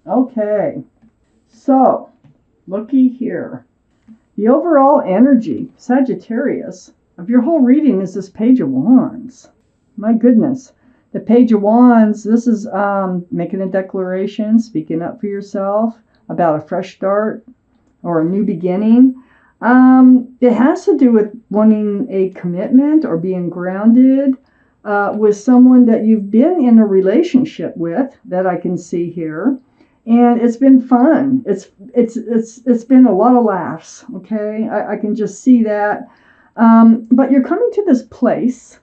Okay, so looky here. The overall energy, Sagittarius, of your whole reading is this Page of Wands. My goodness. The Page of Wands, this is making a declaration, speaking up for yourself about a fresh start or a new beginning. It has to do with wanting a commitment or being grounded with someone that you've been in a relationship with, that I can see here. And it's been fun. It's been a lot of laughs. Okay, I can just see that. But you're coming to this place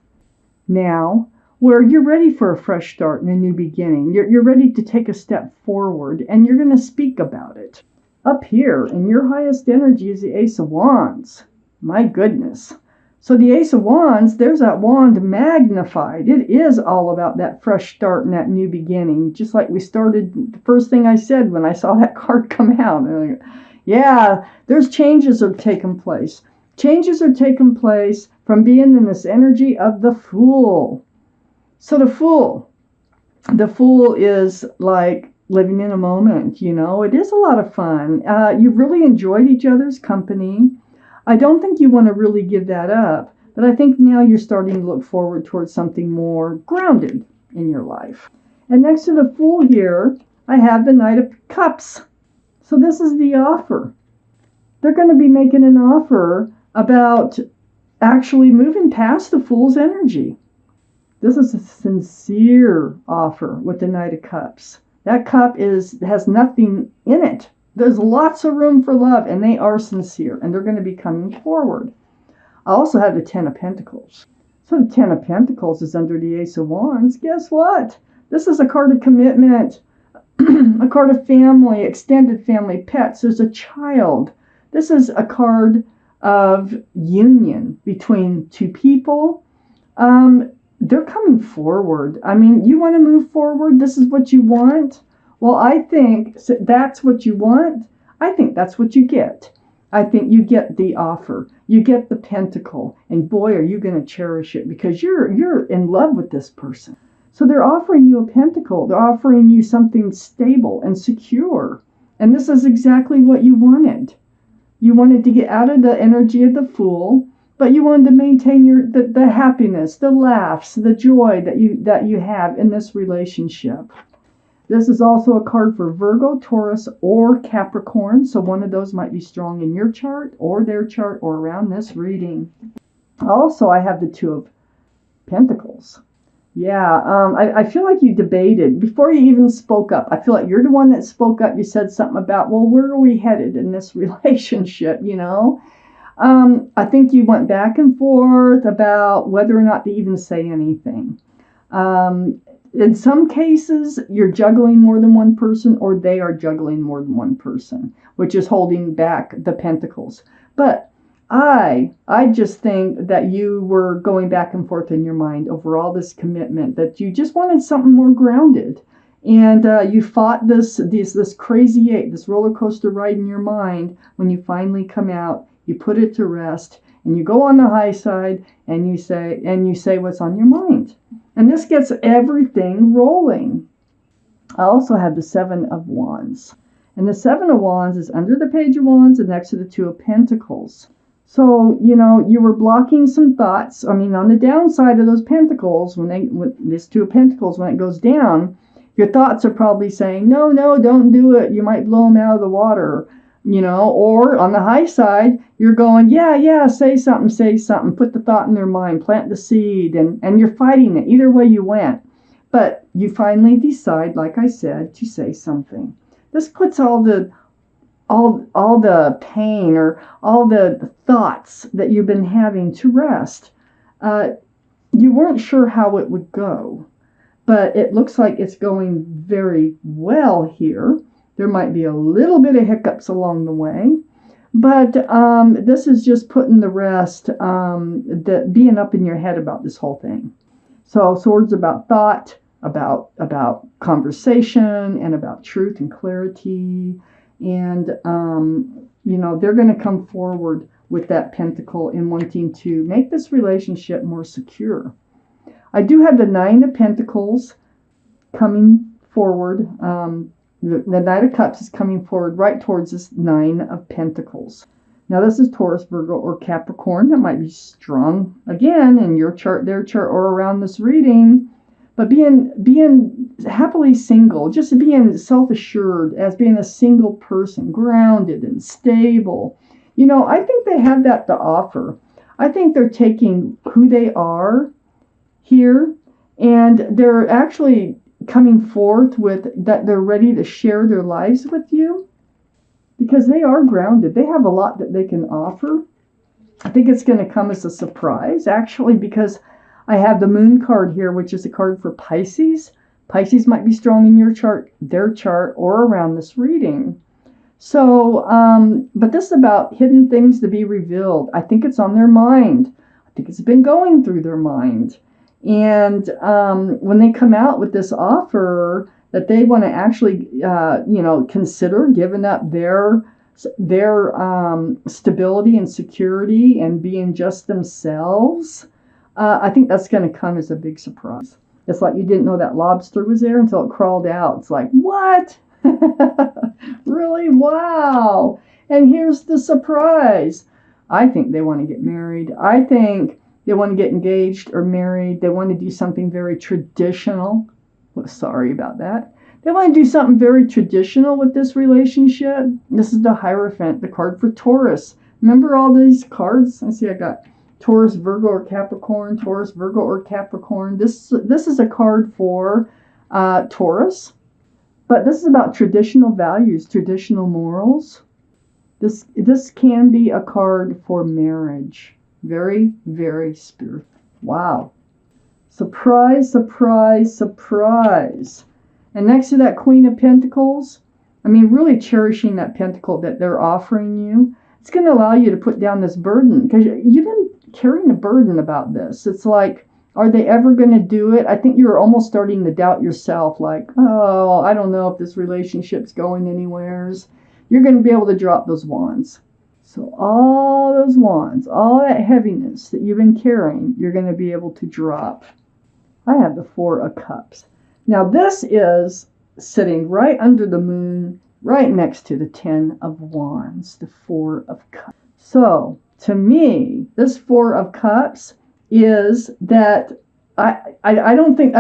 now where you're ready for a fresh start and a new beginning. You're ready to take a step forward, and you're going to speak about it. Up here in your highest energy is the Ace of Wands. My goodness. So the Ace of Wands, there's that wand magnified. It is all about that fresh start and that new beginning. Just like we started, the first thing I said when I saw that card come out. Yeah, there's changes are taking place. Changes are taking place from being in this energy of the Fool. So the Fool is like living in a moment, you know. It is a lot of fun. You've really enjoyed each other's company. I don't think you want to really give that up, but I think now you're starting to look forward towards something more grounded in your life. And next to the Fool here, I have the Knight of Cups. So this is the offer. They're going to be making an offer about actually moving past the Fool's energy. This is a sincere offer with the Knight of Cups. That cup has nothing in it. There's lots of room for love, and they are sincere, and they're going to be coming forward. I also have the Ten of Pentacles. So the Ten of Pentacles is under the Ace of Wands. Guess what? This is a card of commitment, a card of family, extended family, pets. There's a child. This is a card of union between two people. They're coming forward. I mean, you want to move forward? This is what you want? Well, I think that's what you want. I think that's what you get. I think you get the offer. You get the pentacle. And boy, are you going to cherish it, because you're in love with this person. So they're offering you a pentacle. They're offering you something stable and secure. And this is exactly what you wanted. You wanted to get out of the energy of the Fool, but you wanted to maintain the happiness, the laughs, the joy that you have in this relationship. This is also a card for Virgo, Taurus, or Capricorn. So one of those might be strong in your chart or their chart or around this reading. Also, I have the Two of Pentacles. Yeah, I feel like you debated before you even spoke up. I feel like you're the one that spoke up. You said something about, well, where are we headed in this relationship, you know? I think you went back and forth about whether or not to even say anything. In some cases, you're juggling more than one person, or they are juggling more than one person, which is holding back the pentacles. But I just think that you were going back and forth in your mind over all this commitment, that you just wanted something more grounded. And you fought this crazy this roller coaster ride in your mind. When you finally come out, you put it to rest, and you go on the high side, and you say what's on your mind. And this gets everything rolling. I also have the Seven of Wands. And the Seven of Wands is under the Page of Wands and next to the Two of Pentacles. So, you know, you were blocking some thoughts. I mean, on the downside of those pentacles, when this Two of Pentacles, when it goes down, your thoughts are probably saying, no, don't do it. You might blow them out of the water. You know, or on the high side, you're going, yeah, say something, put the thought in their mind, plant the seed, and you're fighting it. Either way you went. But you finally decide, like I said, to say something. This puts all the pain or all the thoughts that you've been having to rest. You weren't sure how it would go, but it looks like it's going very well here. There might be a little bit of hiccups along the way, but this is just putting the rest, being up in your head about this whole thing. So swords about thought, about conversation, and about truth and clarity. And, you know, they're going to come forward with that pentacle in wanting to make this relationship more secure. I do have the Nine of Pentacles coming forward. The Knight of Cups is coming forward right towards this Nine of Pentacles. Now this is Taurus, Virgo, or Capricorn. That might be strong again in your chart, their chart, or around this reading. But being happily single, just being self-assured as being a single person, grounded and stable. You know, I think they have that to offer. I think they're taking who they are here, and they're actually coming forth with that they're ready to share their lives with you because they are grounded. They have a lot that they can offer. I think it's going to come as a surprise, actually, because I have the Moon card here, which is a card for Pisces. Pisces might be strong in your chart, their chart, or around this reading. So, but this is about hidden things to be revealed. I think it's on their mind. I think it's been going through their mind. And when they come out with this offer that they want to actually, consider giving up their stability and security and being just themselves, I think that's going to come as a big surprise. It's like you didn't know that lobster was there until it crawled out. It's like, what? Really? Wow. And here's the surprise. I think they want to get married. I think they want to get engaged or married. They want to do something very traditional. Well, sorry about that. They want to do something very traditional with this relationship. This is the Hierophant, the card for Taurus. Remember all these cards? I see I got Taurus, Virgo, or Capricorn, Taurus, Virgo, or Capricorn. This is a card for Taurus, but this is about traditional values, traditional morals. This can be a card for marriage. Very, very spiritual. Wow. Surprise, surprise, surprise. And next to that Queen of Pentacles, I mean, really cherishing that pentacle that they're offering you. It's going to allow you to put down this burden because you've been carrying a burden about this. It's like, are they ever going to do it? I think you're almost starting to doubt yourself, like, oh, I don't know if this relationship's going anywheres. You're going to be able to drop those wands. So all those wands, all that heaviness that you've been carrying, you're going to be able to drop. I have the Four of Cups. Now this is sitting right under the Moon, right next to the Ten of Wands, the Four of Cups. So to me, this Four of Cups is that I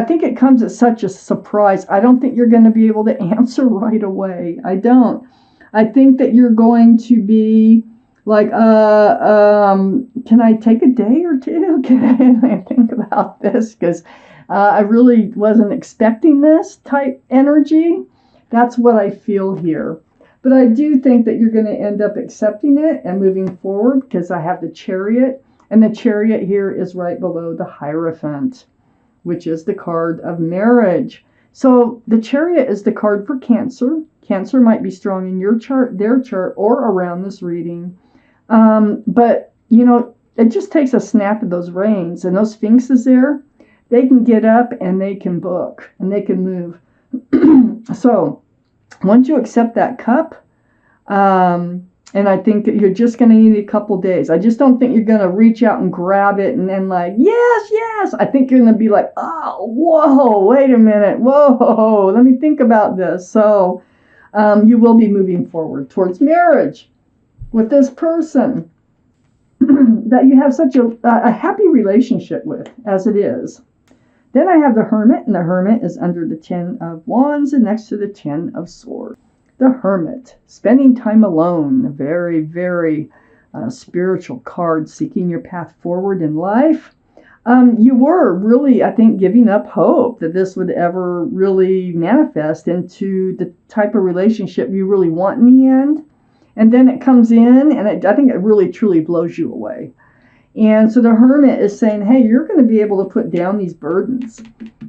think it comes as such a surprise. I don't think you're going to be able to answer right away. I don't. I think that you're going to be like, can I take a day or two? Can I think about this? Because I really wasn't expecting this type energy. That's what I feel here. But I do think that you're going to end up accepting it and moving forward because I have the Chariot. And the Chariot here is right below the Hierophant, which is the card of marriage. So the Chariot is the card for Cancer. Cancer might be strong in your chart, their chart, or around this reading. But, you know, it just takes a snap of those reins. And those Sphinxes there, they can get up and they can book and they can move. So once you accept that cup, and I think that you're just going to need a couple days. I just don't think you're going to reach out and grab it and then like, yes, yes. I think you're going to be like, oh, whoa, wait a minute. Whoa, let me think about this. So you will be moving forward towards marriage with this person that you have such a happy relationship with as it is. Then I have the Hermit, and the Hermit is under the Ten of Wands and next to the Ten of Swords. The Hermit, spending time alone, a very, very spiritual card, seeking your path forward in life. You were really, I think, giving up hope that this would ever really manifest into the type of relationship you really want in the end. And then it comes in, and I think it really, truly blows you away. And so the Hermit is saying, hey, you're going to be able to put down these burdens.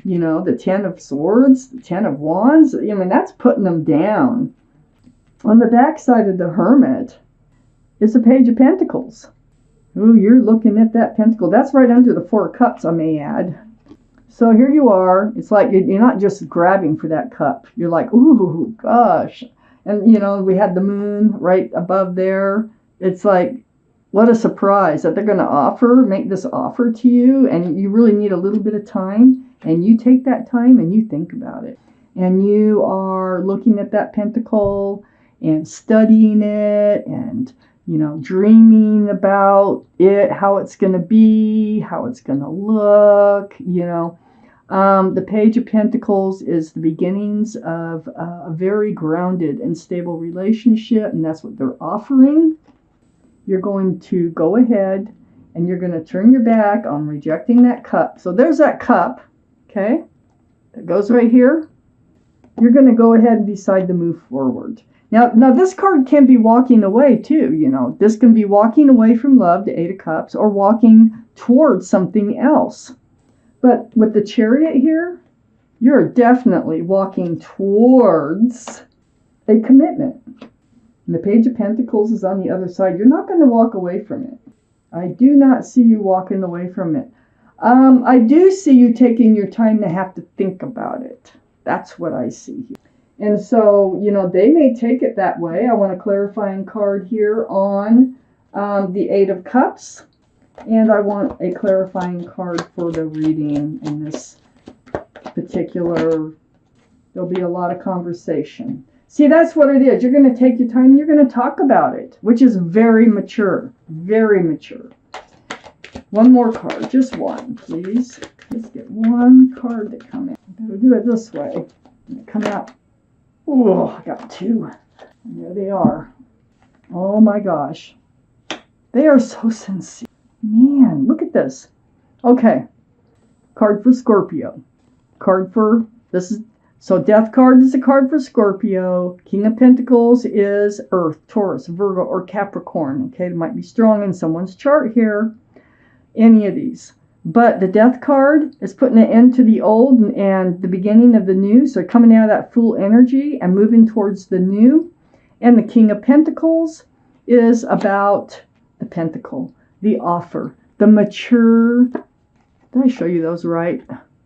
You know, the Ten of Swords, the Ten of Wands, I mean, that's putting them down. On the back side of the Hermit is the Page of Pentacles. Ooh, you're looking at that pentacle. That's right under the Four of Cups, I may add. So here you are. It's like you're not just grabbing for that cup. You're like, ooh, gosh. And, you know, we had the Moon right above there. It's like, what a surprise that they're going to make this offer to you. And you really need a little bit of time. And you take that time and you think about it. and you are looking at that pentacle and studying it and, dreaming about it, how it's going to be, how it's going to look, the Page of Pentacles is the beginnings of a very grounded and stable relationship, and that's what they're offering. You're going to go ahead and you're going to turn your back on rejecting that cup. So there's that cup, okay? That goes right here. You're going to go ahead and decide to move forward. Now this card can be walking away too, This can be walking away from love, the Eight of Cups, or walking towards something else. But with the Chariot here, you're definitely walking towards a commitment. And the Page of Pentacles is on the other side. You're not going to walk away from it. I do not see you walking away from it. I do see you taking your time to have to think about it. That's what I see here. And so, they may take it that way. I want a clarifying card here on the Eight of Cups. And I want a clarifying card for the reading in this particular. There'll be a lot of conversation. See, that's what it is. You're going to take your time and you're going to talk about it, which is very mature. Very mature. One more card. Just one, please. Let's get one card to come in. We'll do it this way. Come out. Oh, I got two. And there they are. Oh my gosh. They are so sincere. Man, look at this. Okay. Card for Scorpio. So Death card is a card for Scorpio. King of Pentacles is Earth, Taurus, Virgo, or Capricorn. Okay, it might be strong in someone's chart here. Any of these. But the Death card is putting an end to the old and the beginning of the new. So coming out of that Fool energy and moving towards the new. And the King of Pentacles is about the pentacle, the offer, the mature. Did I show you those right?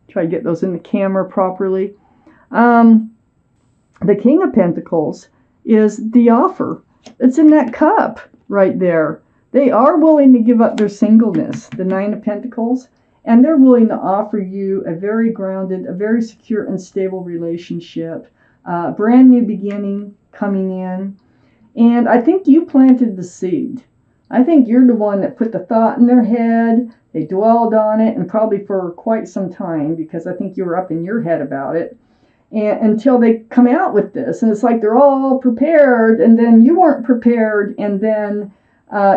Try to get those in the camera properly. The King of Pentacles is the offer. It's in that cup right there. They are willing to give up their singleness, the Nine of Pentacles, and they're willing to offer you a very grounded, a very secure and stable relationship, brand new beginning coming in. And I think you planted the seed. I think you're the one that put the thought in their head. They dwelled on it, and probably for quite some time, because I think you were up in your head about it. And until they come out with this, and it's like they're all prepared, and then you weren't prepared, and then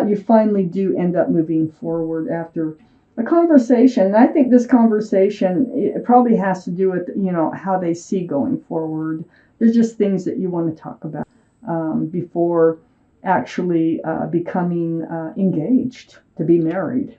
you finally do end up moving forward after a conversation. And I think this conversation, it probably has to do with, how they see going forward. There's just things that you want to talk about before actually becoming engaged to be married.